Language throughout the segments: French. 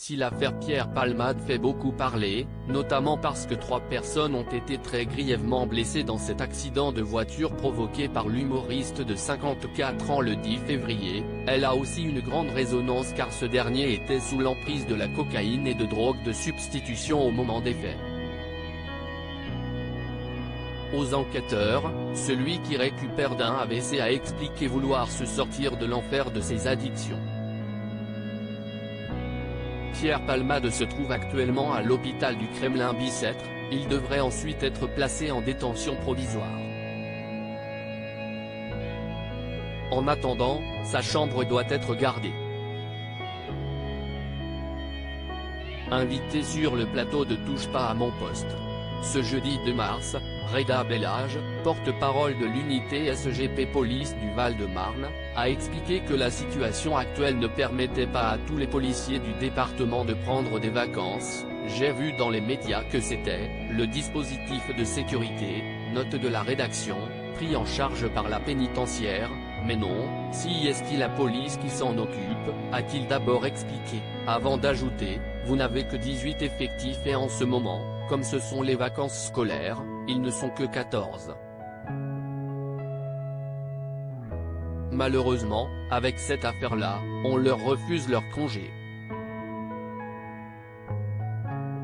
Si l'affaire Pierre Palmade fait beaucoup parler, notamment parce que 3 personnes ont été très grièvement blessées dans cet accident de voiture provoqué par l'humoriste de 54 ans le 10 février, elle a aussi une grande résonance car ce dernier était sous l'emprise de la cocaïne et de drogues de substitution au moment des faits. Aux enquêteurs, celui qui récupère d'un AVC a expliqué vouloir se sortir de l'enfer de ses addictions. Pierre Palmade se trouve actuellement à l'hôpital du Kremlin-Bicêtre, il devrait ensuite être placé en détention provisoire. En attendant, sa chambre doit être gardée. Invité sur le plateau de Touche pas à mon poste. Ce jeudi 2 mars, Reda Bellage, porte-parole de l'unité SGP Police du Val-de-Marne, a expliqué que la situation actuelle ne permettait pas à tous les policiers du département de prendre des vacances. J'ai vu dans les médias que c'était le dispositif de sécurité, note de la rédaction, pris en charge par la pénitentiaire, mais non, si est-ce la police qui s'en occupe, a-t-il d'abord expliqué, avant d'ajouter, vous n'avez que 18 effectifs et en ce moment, comme ce sont les vacances scolaires, ils ne sont que 14. Malheureusement, avec cette affaire-là, on leur refuse leur congé.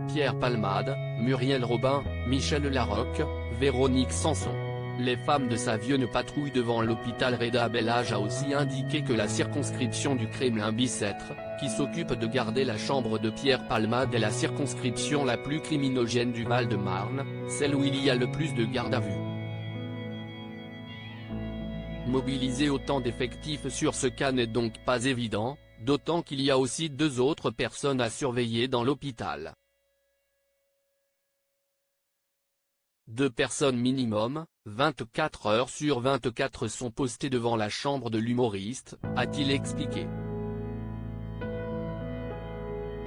Pierre Palmade, Muriel Robin, Michel Larocque, Véronique Sanson. Les femmes de sa vieux patrouille devant l'hôpital Reda Bellage a aussi indiqué que la circonscription du Kremlin-Bicêtre, qui s'occupe de garder la chambre de Pierre Palmade est la circonscription la plus criminogène du Val-de-Marne, celle où il y a le plus de garde à vue. Mobiliser autant d'effectifs sur ce cas n'est donc pas évident, d'autant qu'il y a aussi 2 autres personnes à surveiller dans l'hôpital. 2 personnes minimum, 24 heures sur 24 sont postées devant la chambre de l'humoriste, a-t-il expliqué.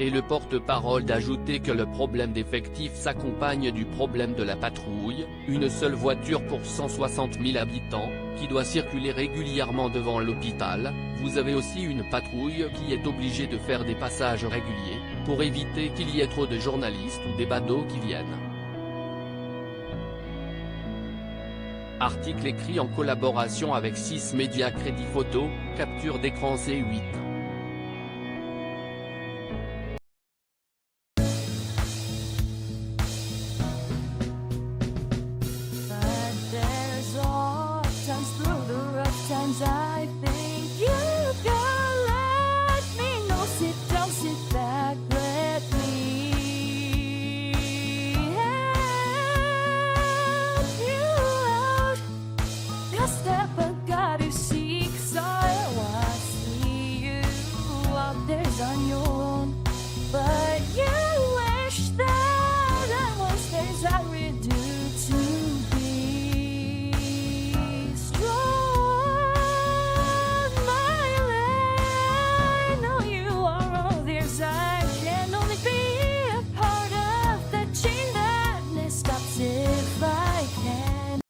Et le porte-parole d'ajouter que le problème d'effectifs s'accompagne du problème de la patrouille, une seule voiture pour 160 000 habitants, qui doit circuler régulièrement devant l'hôpital. Vous avez aussi une patrouille qui est obligée de faire des passages réguliers, pour éviter qu'il y ait trop de journalistes ou des badauds qui viennent. Article écrit en collaboration avec 6 médias Crédit Photo, capture d'écran C8.